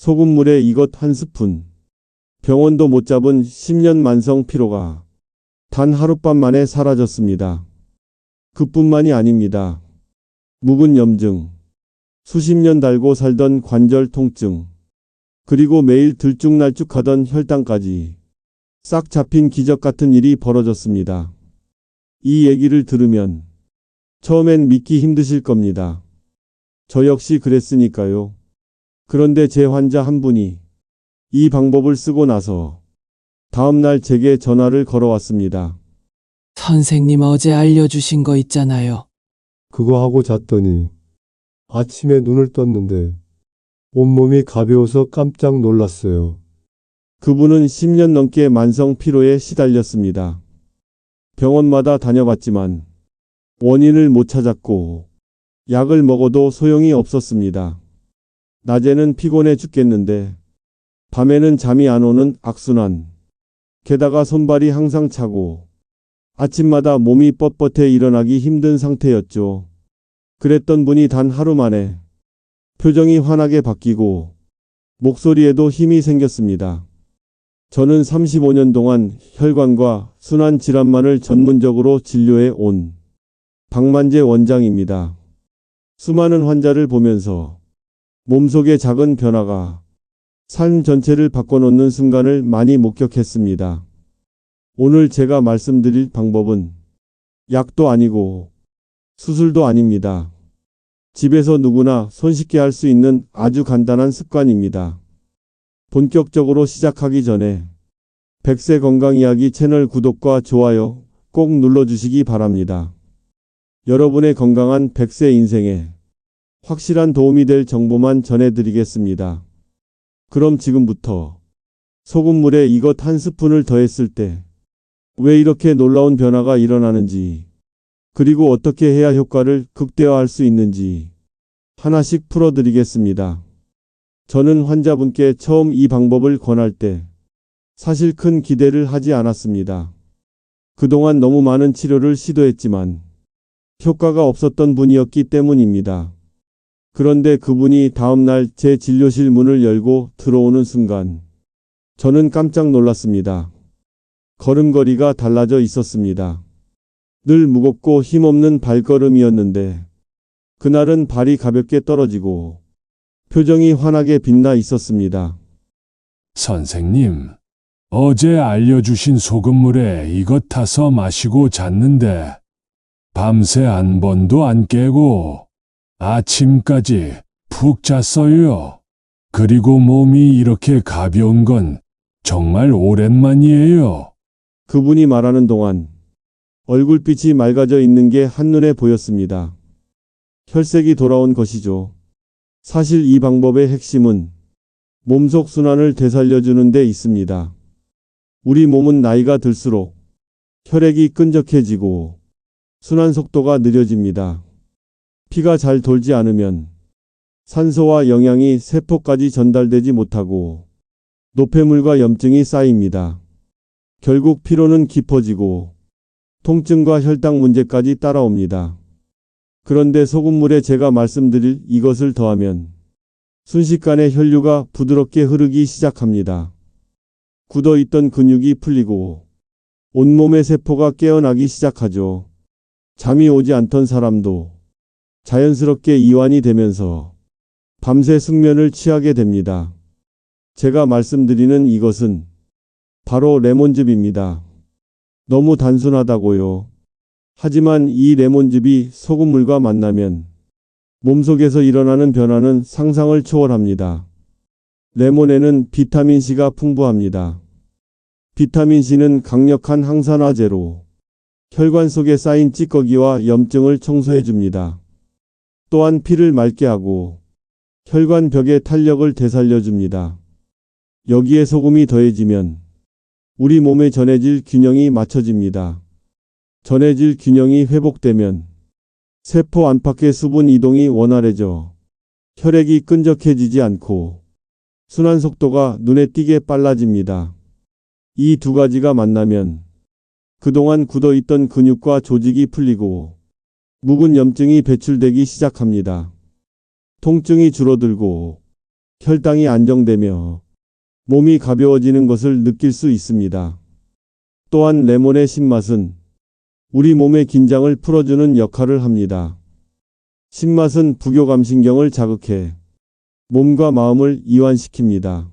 소금물에 이것 한 스푼. 병원도 못 잡은 10년 만성 피로가 단 하룻밤 만에 사라졌습니다. 그뿐만이 아닙니다. 묵은 염증, 수십 년 달고 살던 관절 통증, 그리고 매일 들쭉날쭉하던 혈당까지 싹 잡힌 기적 같은 일이 벌어졌습니다. 이 얘기를 들으면 처음엔 믿기 힘드실 겁니다. 저 역시 그랬으니까요. 그런데 제 환자 한 분이 이 방법을 쓰고 나서 다음날 제게 전화를 걸어왔습니다. 선생님 어제 알려주신 거 있잖아요. 그거 하고 잤더니 아침에 눈을 떴는데 온몸이 가벼워서 깜짝 놀랐어요. 그분은 10년 넘게 만성 피로에 시달렸습니다. 병원마다 다녀봤지만 원인을 못 찾았고 약을 먹어도 소용이 없었습니다. 낮에는 피곤해 죽겠는데 밤에는 잠이 안 오는 악순환. 게다가 손발이 항상 차고 아침마다 몸이 뻣뻣해 일어나기 힘든 상태였죠. 그랬던 분이 단 하루 만에 표정이 환하게 바뀌고 목소리에도 힘이 생겼습니다. 저는 35년 동안 혈관과 순환 질환만을 전문적으로 진료해 온 박만재 원장입니다. 수많은 환자를 보면서 몸속의 작은 변화가 삶 전체를 바꿔놓는 순간을 많이 목격했습니다. 오늘 제가 말씀드릴 방법은 약도 아니고 수술도 아닙니다. 집에서 누구나 손쉽게 할 수 있는 아주 간단한 습관입니다. 본격적으로 시작하기 전에 백세 건강 이야기 채널 구독과 좋아요 꼭 눌러주시기 바랍니다. 여러분의 건강한 100세 인생에 확실한 도움이 될 정보만 전해드리겠습니다. 그럼 지금부터 소금물에 이것 한 스푼을 더했을 때 왜 이렇게 놀라운 변화가 일어나는지, 그리고 어떻게 해야 효과를 극대화할 수 있는지 하나씩 풀어드리겠습니다. 저는 환자분께 처음 이 방법을 권할 때 사실 큰 기대를 하지 않았습니다. 그동안 너무 많은 치료를 시도했지만 효과가 없었던 분이었기 때문입니다. 그런데 그분이 다음날 제 진료실 문을 열고 들어오는 순간 저는 깜짝 놀랐습니다. 걸음걸이가 달라져 있었습니다. 늘 무겁고 힘없는 발걸음이었는데 그날은 발이 가볍게 떨어지고 표정이 환하게 빛나 있었습니다. 선생님, 어제 알려주신 소금물에 이것 타서 마시고 잤는데 밤새 한 번도 안 깨고 아침까지 푹 잤어요. 그리고 몸이 이렇게 가벼운 건 정말 오랜만이에요. 그분이 말하는 동안 얼굴빛이 맑아져 있는 게 한눈에 보였습니다. 혈색이 돌아온 것이죠. 사실 이 방법의 핵심은 몸속 순환을 되살려주는 데 있습니다. 우리 몸은 나이가 들수록 혈액이 끈적해지고 순환 속도가 느려집니다. 피가 잘 돌지 않으면 산소와 영양이 세포까지 전달되지 못하고 노폐물과 염증이 쌓입니다. 결국 피로는 깊어지고 통증과 혈당 문제까지 따라옵니다. 그런데 소금물에 제가 말씀드릴 이것을 더하면 순식간에 혈류가 부드럽게 흐르기 시작합니다. 굳어있던 근육이 풀리고 온몸의 세포가 깨어나기 시작하죠. 잠이 오지 않던 사람도 자연스럽게 이완이 되면서 밤새 숙면을 취하게 됩니다. 제가 말씀드리는 이것은 바로 레몬즙입니다. 너무 단순하다고요. 하지만 이 레몬즙이 소금물과 만나면 몸속에서 일어나는 변화는 상상을 초월합니다. 레몬에는 비타민C가 풍부합니다. 비타민C는 강력한 항산화제로 혈관 속에 쌓인 찌꺼기와 염증을 청소해줍니다. 또한 피를 맑게 하고 혈관 벽의 탄력을 되살려줍니다. 여기에 소금이 더해지면 우리 몸의 전해질 균형이 맞춰집니다. 전해질 균형이 회복되면 세포 안팎의 수분 이동이 원활해져 혈액이 끈적해지지 않고 순환 속도가 눈에 띄게 빨라집니다. 이 두 가지가 만나면 그동안 굳어있던 근육과 조직이 풀리고 묵은 염증이 배출되기 시작합니다. 통증이 줄어들고 혈당이 안정되며 몸이 가벼워지는 것을 느낄 수 있습니다. 또한 레몬의 신맛은 우리 몸의 긴장을 풀어주는 역할을 합니다. 신맛은 부교감신경을 자극해 몸과 마음을 이완시킵니다.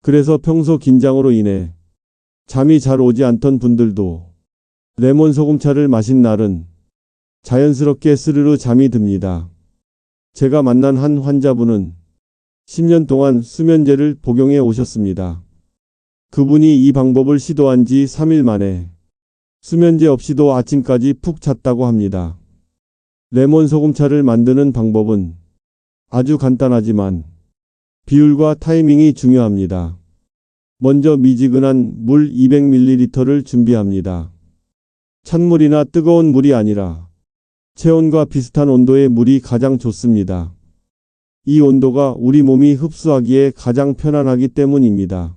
그래서 평소 긴장으로 인해 잠이 잘 오지 않던 분들도 레몬 소금차를 마신 날은 자연스럽게 스르르 잠이 듭니다. 제가 만난 한 환자분은 10년 동안 수면제를 복용해 오셨습니다. 그분이 이 방법을 시도한 지 3일 만에 수면제 없이도 아침까지 푹 잤다고 합니다. 레몬 소금차를 만드는 방법은 아주 간단하지만 비율과 타이밍이 중요합니다. 먼저 미지근한 물 200ml를 준비합니다. 찬물이나 뜨거운 물이 아니라 체온과 비슷한 온도의 물이 가장 좋습니다. 이 온도가 우리 몸이 흡수하기에 가장 편안하기 때문입니다.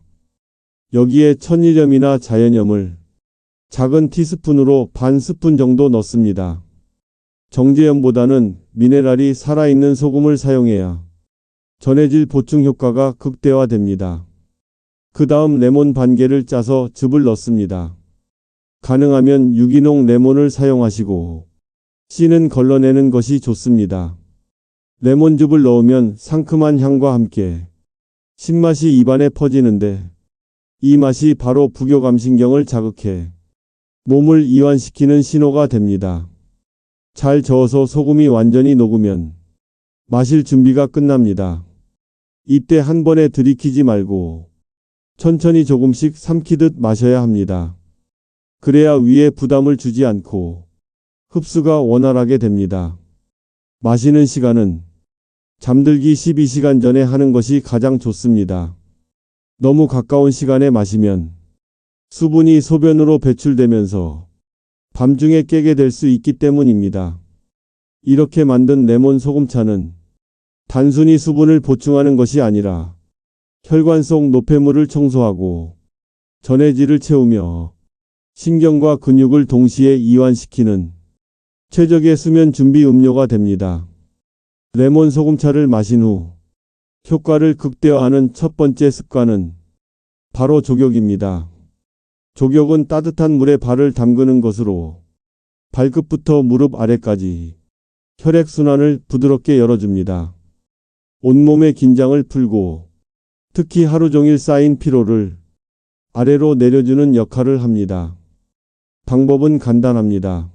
여기에 천일염이나 자연염을 작은 티스푼으로 반 스푼 정도 넣습니다. 정제염보다는 미네랄이 살아있는 소금을 사용해야 전해질 보충 효과가 극대화됩니다. 그 다음 레몬 반 개를 짜서 즙을 넣습니다. 가능하면 유기농 레몬을 사용하시고 씨는 걸러내는 것이 좋습니다. 레몬즙을 넣으면 상큼한 향과 함께 신맛이 입안에 퍼지는데 이 맛이 바로 부교감신경을 자극해 몸을 이완시키는 신호가 됩니다. 잘 저어서 소금이 완전히 녹으면 마실 준비가 끝납니다. 이때 한 번에 들이키지 말고 천천히 조금씩 삼키듯 마셔야 합니다. 그래야 위에 부담을 주지 않고 흡수가 원활하게 됩니다. 마시는 시간은 잠들기 12시간 전에 하는 것이 가장 좋습니다. 너무 가까운 시간에 마시면 수분이 소변으로 배출되면서 밤중에 깨게 될 수 있기 때문입니다. 이렇게 만든 레몬 소금차는 단순히 수분을 보충하는 것이 아니라 혈관 속 노폐물을 청소하고 전해질을 채우며 신경과 근육을 동시에 이완시키는 최적의 수면 준비 음료가 됩니다. 레몬 소금차를 마신 후 효과를 극대화하는 첫 번째 습관은 바로 족욕입니다. 족욕은 따뜻한 물에 발을 담그는 것으로 발끝부터 무릎 아래까지 혈액순환을 부드럽게 열어줍니다. 온몸의 긴장을 풀고 특히 하루 종일 쌓인 피로를 아래로 내려주는 역할을 합니다. 방법은 간단합니다.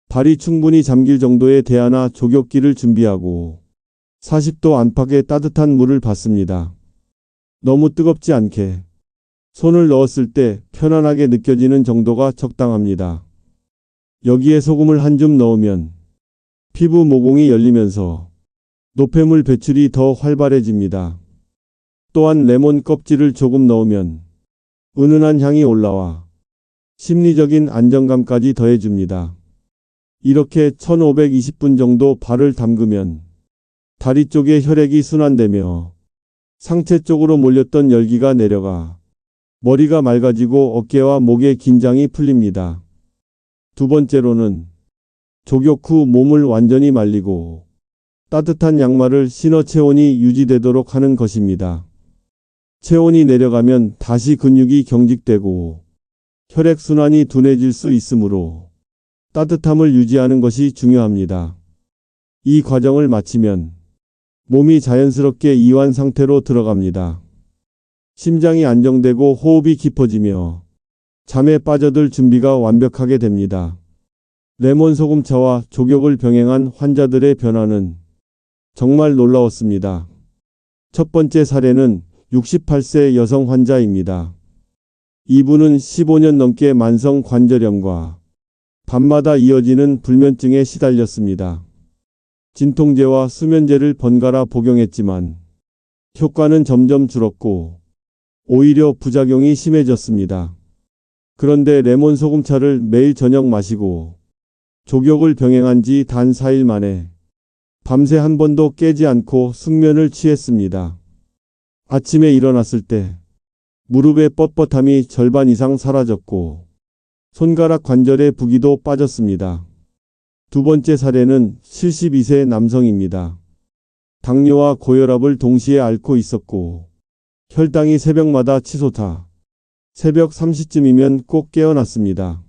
발이 충분히 잠길 정도의 대야나 족욕기를 준비하고 40도 안팎의 따뜻한 물을 받습니다. 너무 뜨겁지 않게 손을 넣었을 때 편안하게 느껴지는 정도가 적당합니다. 여기에 소금을 한 줌 넣으면 피부 모공이 열리면서 노폐물 배출이 더 활발해집니다. 또한 레몬 껍질을 조금 넣으면 은은한 향이 올라와 심리적인 안정감까지 더해줍니다. 이렇게 1520분 정도 발을 담그면 다리 쪽에 혈액이 순환되며 상체 쪽으로 몰렸던 열기가 내려가 머리가 맑아지고 어깨와 목의 긴장이 풀립니다. 두 번째로는 족욕 후 몸을 완전히 말리고 따뜻한 양말을 신어 체온이 유지되도록 하는 것입니다. 체온이 내려가면 다시 근육이 경직되고 혈액순환이 둔해질 수 있으므로 따뜻함을 유지하는 것이 중요합니다. 이 과정을 마치면 몸이 자연스럽게 이완 상태로 들어갑니다. 심장이 안정되고 호흡이 깊어지며 잠에 빠져들 준비가 완벽하게 됩니다. 레몬 소금차와 족욕을 병행한 환자들의 변화는 정말 놀라웠습니다. 첫 번째 사례는 68세 여성 환자입니다. 이분은 15년 넘게 만성 관절염과 밤마다 이어지는 불면증에 시달렸습니다. 진통제와 수면제를 번갈아 복용했지만 효과는 점점 줄었고 오히려 부작용이 심해졌습니다. 그런데 레몬 소금차를 매일 저녁 마시고 족욕을 병행한 지 단 4일 만에 밤새 한 번도 깨지 않고 숙면을 취했습니다. 아침에 일어났을 때 무릎의 뻣뻣함이 절반 이상 사라졌고 손가락 관절의 부기도 빠졌습니다. 두 번째 사례는 72세 남성입니다. 당뇨와 고혈압을 동시에 앓고 있었고 혈당이 새벽마다 치솟아 새벽 3시쯤이면 꼭 깨어났습니다.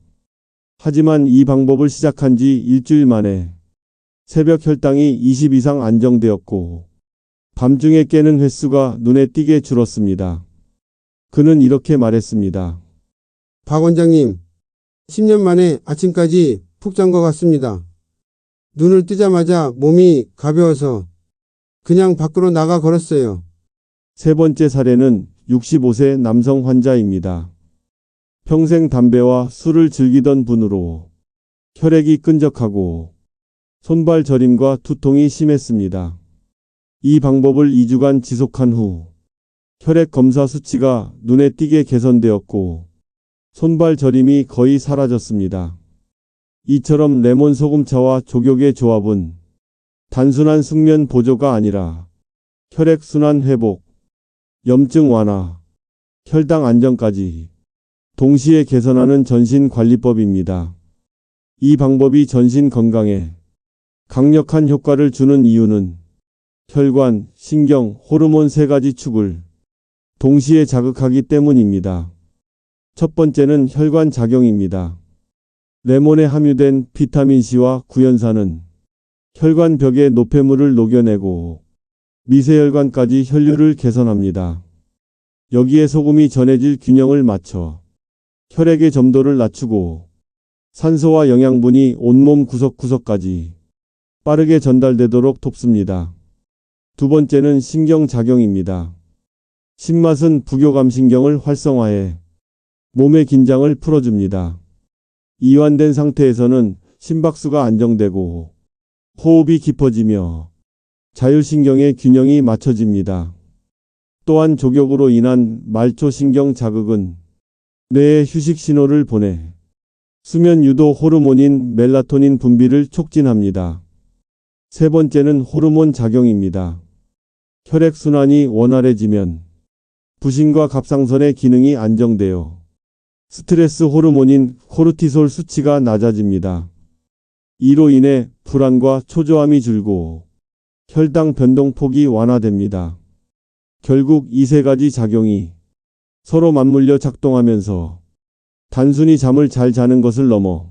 하지만 이 방법을 시작한 지 일주일 만에 새벽 혈당이 20 이상 안정되었고 밤중에 깨는 횟수가 눈에 띄게 줄었습니다. 그는 이렇게 말했습니다. 박 원장님, 10년 만에 아침까지 푹 잔 것 같습니다. 눈을 뜨자마자 몸이 가벼워서 그냥 밖으로 나가 걸었어요. 세 번째 사례는 65세 남성 환자입니다. 평생 담배와 술을 즐기던 분으로 혈액이 끈적하고 손발 저림과 두통이 심했습니다. 이 방법을 2주간 지속한 후 혈액 검사 수치가 눈에 띄게 개선되었고 손발 저림이 거의 사라졌습니다. 이처럼 레몬 소금차와 족욕의 조합은 단순한 숙면 보조가 아니라 혈액 순환 회복, 염증 완화, 혈당 안정까지 동시에 개선하는 전신 관리법입니다. 이 방법이 전신 건강에 강력한 효과를 주는 이유는 혈관, 신경, 호르몬 세 가지 축을 동시에 자극하기 때문입니다. 첫 번째는 혈관 작용입니다. 레몬에 함유된 비타민C와 구연산은 혈관 벽의 노폐물을 녹여내고 미세혈관까지 혈류를 개선합니다. 여기에 소금이 전해질 균형을 맞춰 혈액의 점도를 낮추고 산소와 영양분이 온몸 구석구석까지 빠르게 전달되도록 돕습니다. 두 번째는 신경작용입니다. 신맛은 부교감신경을 활성화해 몸의 긴장을 풀어줍니다. 이완된 상태에서는 심박수가 안정되고 호흡이 깊어지며 자율신경의 균형이 맞춰집니다. 또한 족욕으로 인한 말초신경 자극은 뇌에 휴식 신호를 보내 수면 유도 호르몬인 멜라토닌 분비를 촉진합니다. 세 번째는 호르몬 작용입니다. 혈액순환이 원활해지면 부신과 갑상선의 기능이 안정되어 스트레스 호르몬인 코르티솔 수치가 낮아집니다. 이로 인해 불안과 초조함이 줄고 혈당 변동폭이 완화됩니다. 결국 이 세 가지 작용이 서로 맞물려 작동하면서 단순히 잠을 잘 자는 것을 넘어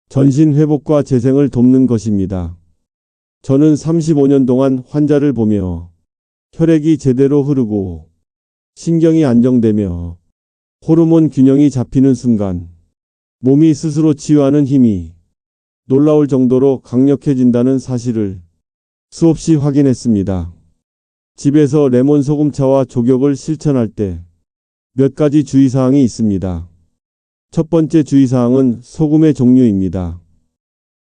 전신 회복과 재생을 돕는 것입니다. 저는 35년 동안 환자를 보며 혈액이 제대로 흐르고 신경이 안정되며 호르몬 균형이 잡히는 순간 몸이 스스로 치유하는 힘이 놀라울 정도로 강력해진다는 사실을 수없이 확인했습니다. 집에서 레몬 소금차와 족욕을 실천할 때 몇 가지 주의사항이 있습니다. 첫 번째 주의사항은 소금의 종류입니다.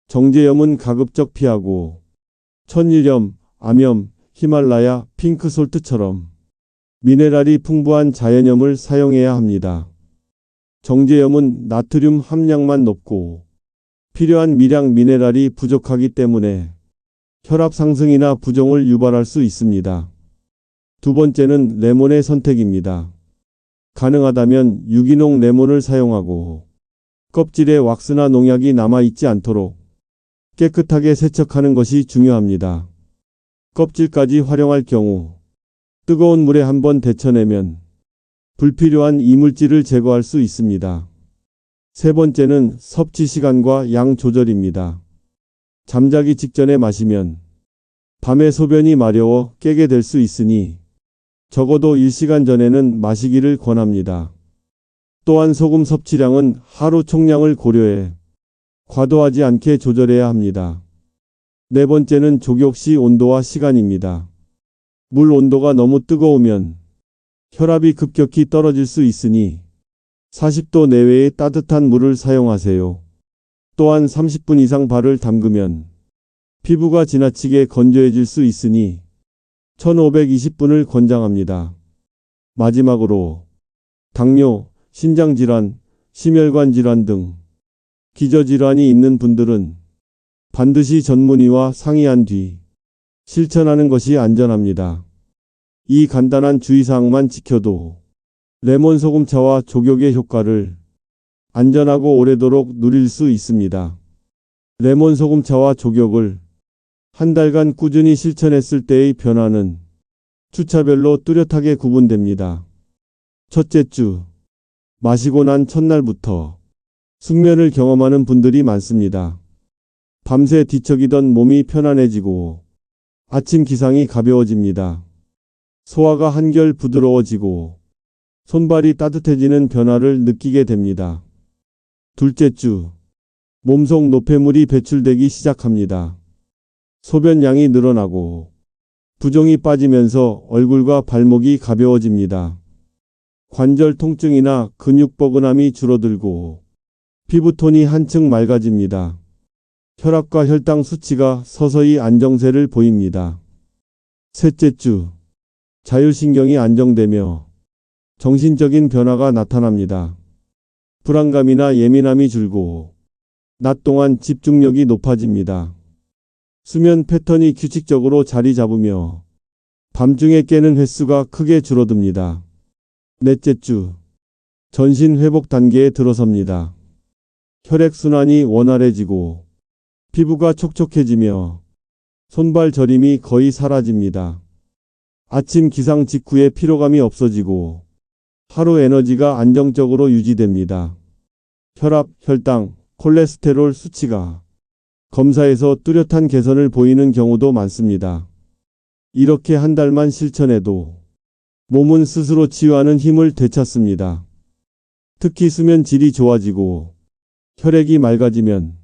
정제염은 가급적 피하고 천일염, 암염, 히말라야, 핑크솔트처럼 미네랄이 풍부한 자연염을 사용해야 합니다. 정제염은 나트륨 함량만 높고 필요한 미량 미네랄이 부족하기 때문에 혈압 상승이나 부종을 유발할 수 있습니다. 두 번째는 레몬의 선택입니다. 가능하다면 유기농 레몬을 사용하고 껍질에 왁스나 농약이 남아있지 않도록 깨끗하게 세척하는 것이 중요합니다. 껍질까지 활용할 경우 뜨거운 물에 한번 데쳐내면 불필요한 이물질을 제거할 수 있습니다. 세 번째는 섭취 시간과 양 조절입니다. 잠자기 직전에 마시면 밤에 소변이 마려워 깨게 될 수 있으니 적어도 1시간 전에는 마시기를 권합니다. 또한 소금 섭취량은 하루 총량을 고려해 과도하지 않게 조절해야 합니다. 네 번째는 족욕 시 온도와 시간입니다. 물 온도가 너무 뜨거우면 혈압이 급격히 떨어질 수 있으니 40도 내외의 따뜻한 물을 사용하세요. 또한 30분 이상 발을 담그면 피부가 지나치게 건조해질 수 있으니 1520분을 권장합니다. 마지막으로 당뇨, 신장질환, 심혈관 질환 등 기저질환이 있는 분들은 반드시 전문의와 상의한 뒤 실천하는 것이 안전합니다. 이 간단한 주의사항만 지켜도 레몬 소금차와 족욕의 효과를 안전하고 오래도록 누릴 수 있습니다. 레몬 소금차와 족욕을 한 달간 꾸준히 실천했을 때의 변화는 주차별로 뚜렷하게 구분됩니다. 첫째 주, 마시고 난 첫날부터 숙면을 경험하는 분들이 많습니다. 밤새 뒤척이던 몸이 편안해지고 아침 기상이 가벼워집니다. 소화가 한결 부드러워지고 손발이 따뜻해지는 변화를 느끼게 됩니다. 둘째 주, 몸속 노폐물이 배출되기 시작합니다. 소변량이 늘어나고 부종이 빠지면서 얼굴과 발목이 가벼워집니다. 관절 통증이나 근육 뻐근함이 줄어들고 피부톤이 한층 맑아집니다. 혈압과 혈당 수치가 서서히 안정세를 보입니다. 셋째 주, 자율신경이 안정되며 정신적인 변화가 나타납니다. 불안감이나 예민함이 줄고 낮 동안 집중력이 높아집니다. 수면 패턴이 규칙적으로 자리 잡으며 밤중에 깨는 횟수가 크게 줄어듭니다. 넷째 주, 전신 회복 단계에 들어섭니다. 혈액순환이 원활해지고 피부가 촉촉해지며 손발 저림이 거의 사라집니다. 아침 기상 직후에 피로감이 없어지고 하루 에너지가 안정적으로 유지됩니다. 혈압, 혈당, 콜레스테롤 수치가 검사에서 뚜렷한 개선을 보이는 경우도 많습니다. 이렇게 한 달만 실천해도 몸은 스스로 치유하는 힘을 되찾습니다. 특히 수면 질이 좋아지고 혈액이 맑아지면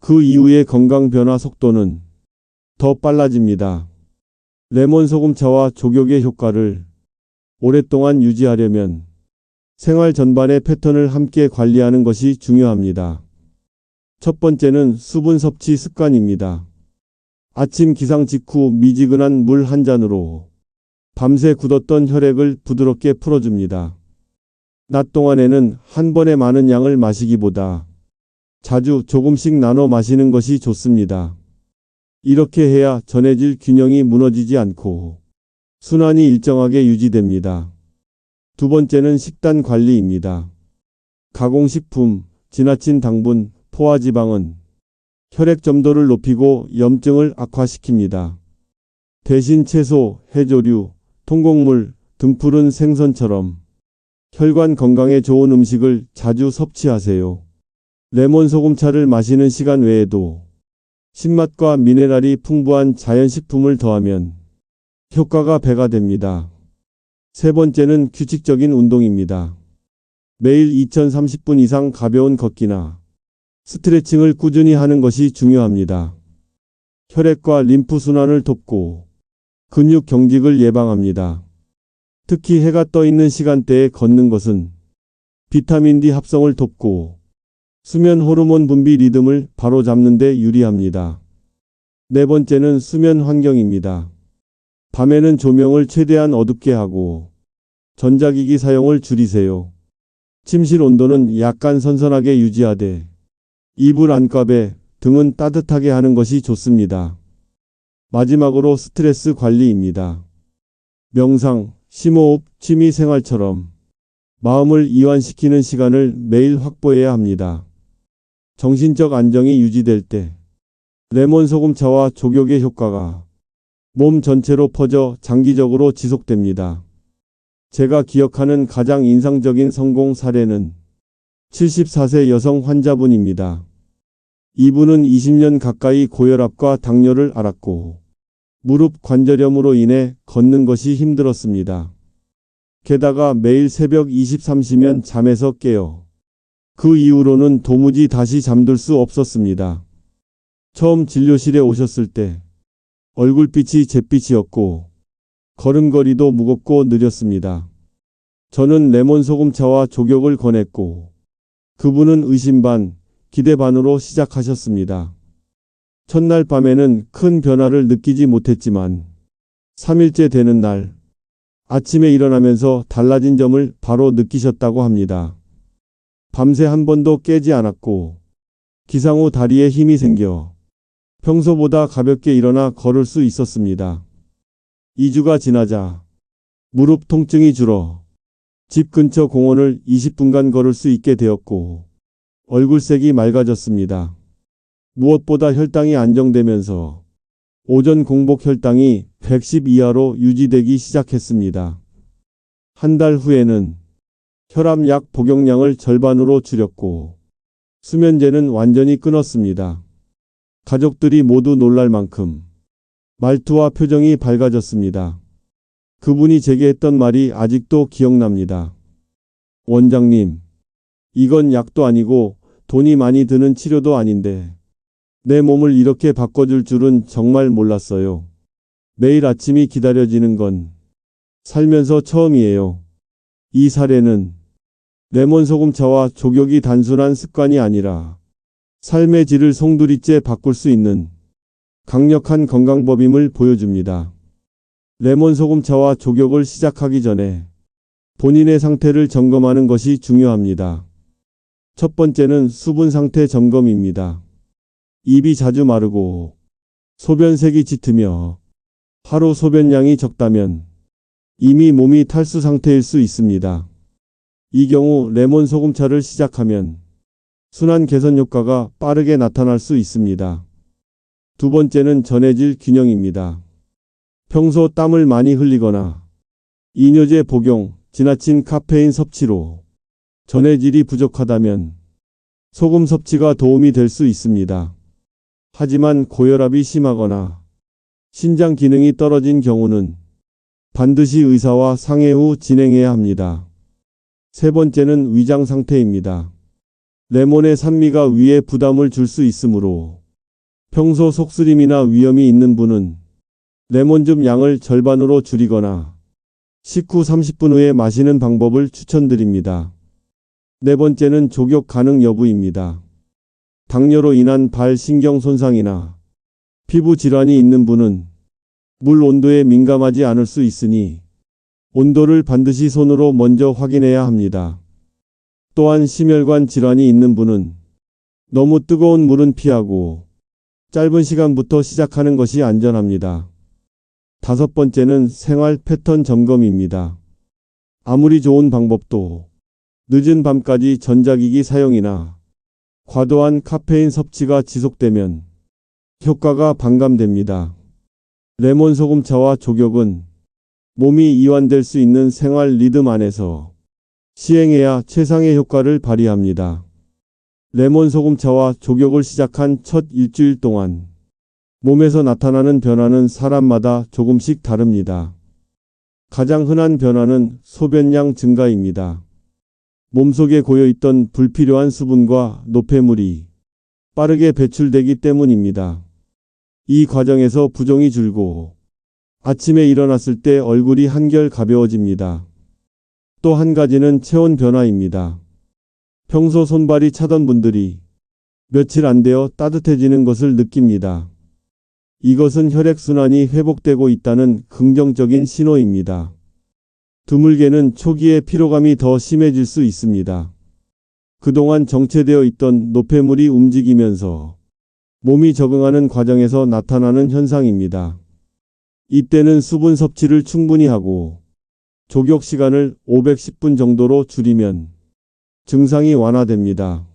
그 이후의 건강 변화 속도는 더 빨라집니다. 레몬 소금차와 족욕의 효과를 오랫동안 유지하려면 생활 전반의 패턴을 함께 관리하는 것이 중요합니다. 첫 번째는 수분 섭취 습관입니다. 아침 기상 직후 미지근한 물 한 잔으로 밤새 굳었던 혈액을 부드럽게 풀어줍니다. 낮 동안에는 한 번에 많은 양을 마시기보다 자주 조금씩 나눠 마시는 것이 좋습니다. 이렇게 해야 전해질 균형이 무너지지 않고 순환이 일정하게 유지됩니다. 두 번째는 식단 관리입니다. 가공식품, 지나친 당분, 포화지방은 혈액 점도를 높이고 염증을 악화시킵니다. 대신 채소, 해조류, 통곡물, 등푸른 생선처럼 혈관 건강에 좋은 음식을 자주 섭취하세요. 레몬 소금차를 마시는 시간 외에도 신맛과 미네랄이 풍부한 자연식품을 더하면 효과가 배가 됩니다. 세 번째는 규칙적인 운동입니다. 매일 2030분 이상 가벼운 걷기나 스트레칭을 꾸준히 하는 것이 중요합니다. 혈액과 림프 순환을 돕고 근육 경직을 예방합니다. 특히 해가 떠 있는 시간대에 걷는 것은 비타민 D 합성을 돕고 수면 호르몬 분비 리듬을 바로잡는 데 유리합니다. 네 번째는 수면 환경입니다. 밤에는 조명을 최대한 어둡게 하고 전자기기 사용을 줄이세요. 침실 온도는 약간 선선하게 유지하되 이불 안갑에 등은 따뜻하게 하는 것이 좋습니다. 마지막으로 스트레스 관리입니다. 명상, 심호흡, 취미 생활처럼 마음을 이완시키는 시간을 매일 확보해야 합니다. 정신적 안정이 유지될 때 레몬 소금차와 족욕의 효과가 몸 전체로 퍼져 장기적으로 지속됩니다. 제가 기억하는 가장 인상적인 성공 사례는 74세 여성 환자분입니다. 이분은 20년 가까이 고혈압과 당뇨를 앓았고 무릎 관절염으로 인해 걷는 것이 힘들었습니다. 게다가 매일 새벽 23시면 잠에서 깨어 그 이후로는 도무지 다시 잠들 수 없었습니다. 처음 진료실에 오셨을 때 얼굴빛이 잿빛이었고 걸음걸이도 무겁고 느렸습니다. 저는 레몬 소금차와 족욕을 권했고 그분은 의심 반, 기대 반으로 시작하셨습니다. 첫날 밤에는 큰 변화를 느끼지 못했지만 3일째 되는 날 아침에 일어나면서 달라진 점을 바로 느끼셨다고 합니다. 밤새 한 번도 깨지 않았고 기상 후 다리에 힘이 생겨 평소보다 가볍게 일어나 걸을 수 있었습니다. 2주가 지나자 무릎 통증이 줄어 집 근처 공원을 20분간 걸을 수 있게 되었고 얼굴색이 맑아졌습니다. 무엇보다 혈당이 안정되면서 오전 공복 혈당이 110 이하로 유지되기 시작했습니다. 한 달 후에는 혈압약 복용량을 절반으로 줄였고 수면제는 완전히 끊었습니다. 가족들이 모두 놀랄 만큼 말투와 표정이 밝아졌습니다. 그분이 제게 했던 말이 아직도 기억납니다. 원장님, 이건 약도 아니고 돈이 많이 드는 치료도 아닌데 내 몸을 이렇게 바꿔줄 줄은 정말 몰랐어요. 매일 아침이 기다려지는 건 살면서 처음이에요. 이 사례는 레몬 소금차와 족욕이 단순한 습관이 아니라 삶의 질을 송두리째 바꿀 수 있는 강력한 건강법임을 보여줍니다. 레몬 소금차와 족욕을 시작하기 전에 본인의 상태를 점검하는 것이 중요합니다. 첫 번째는 수분 상태 점검입니다. 입이 자주 마르고 소변색이 짙으며 하루 소변량이 적다면 이미 몸이 탈수 상태일 수 있습니다. 이 경우 레몬 소금차를 시작하면 순환 개선 효과가 빠르게 나타날 수 있습니다. 두 번째는 전해질 균형입니다. 평소 땀을 많이 흘리거나 이뇨제 복용, 지나친 카페인 섭취로 전해질이 부족하다면 소금 섭취가 도움이 될 수 있습니다. 하지만 고혈압이 심하거나 신장 기능이 떨어진 경우는 반드시 의사와 상의 후 진행해야 합니다. 세 번째는 위장 상태입니다. 레몬의 산미가 위에 부담을 줄 수 있으므로 평소 속쓰림이나 위염이 있는 분은 레몬즙 양을 절반으로 줄이거나 식후 30분 후에 마시는 방법을 추천드립니다. 네 번째는 족욕 가능 여부입니다. 당뇨로 인한 발 신경 손상이나 피부 질환이 있는 분은 물 온도에 민감하지 않을 수 있으니 온도를 반드시 손으로 먼저 확인해야 합니다. 또한 심혈관 질환이 있는 분은 너무 뜨거운 물은 피하고 짧은 시간부터 시작하는 것이 안전합니다. 다섯 번째는 생활 패턴 점검입니다. 아무리 좋은 방법도 늦은 밤까지 전자기기 사용이나 과도한 카페인 섭취가 지속되면 효과가 반감됩니다. 레몬 소금차와 족욕은 몸이 이완될 수 있는 생활 리듬 안에서 시행해야 최상의 효과를 발휘합니다. 레몬 소금차와 족욕을 시작한 첫 일주일 동안 몸에서 나타나는 변화는 사람마다 조금씩 다릅니다. 가장 흔한 변화는 소변량 증가입니다. 몸속에 고여있던 불필요한 수분과 노폐물이 빠르게 배출되기 때문입니다. 이 과정에서 부종이 줄고 아침에 일어났을 때 얼굴이 한결 가벼워집니다. 또 한 가지는 체온 변화입니다. 평소 손발이 차던 분들이 며칠 안 되어 따뜻해지는 것을 느낍니다. 이것은 혈액순환이 회복되고 있다는 긍정적인 신호입니다. 드물게는 초기에 피로감이 더 심해질 수 있습니다. 그동안 정체되어 있던 노폐물이 움직이면서 몸이 적응하는 과정에서 나타나는 현상입니다. 이때는 수분 섭취를 충분히 하고 족욕 시간을 510분 정도로 줄이면 증상이 완화됩니다.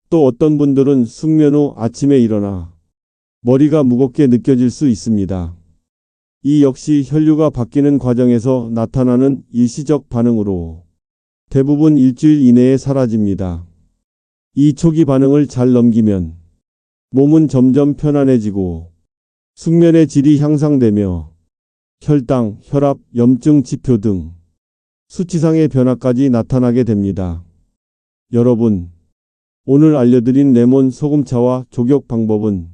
또 어떤 분들은 숙면 후 아침에 일어나 머리가 무겁게 느껴질 수 있습니다. 이 역시 혈류가 바뀌는 과정에서 나타나는 일시적 반응으로 대부분 일주일 이내에 사라집니다. 이 초기 반응을 잘 넘기면 몸은 점점 편안해지고 숙면의 질이 향상되며 혈당, 혈압, 염증 지표 등 수치상의 변화까지 나타나게 됩니다. 여러분, 오늘 알려드린 레몬 소금차와 족욕 방법은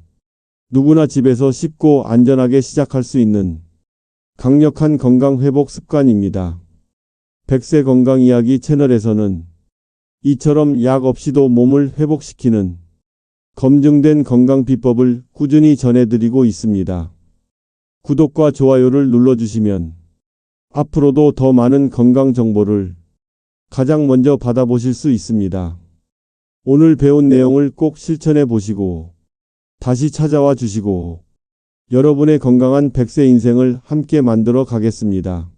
누구나 집에서 쉽고 안전하게 시작할 수 있는 강력한 건강 회복 습관입니다. 백세 건강 이야기 채널에서는 이처럼 약 없이도 몸을 회복시키는 검증된 건강 비법을 꾸준히 전해드리고 있습니다. 구독과 좋아요를 눌러주시면 앞으로도 더 많은 건강 정보를 가장 먼저 받아보실 수 있습니다. 오늘 배운 내용을 꼭 실천해 보시고 다시 찾아와 주시고 여러분의 건강한 100세 인생을 함께 만들어 가겠습니다.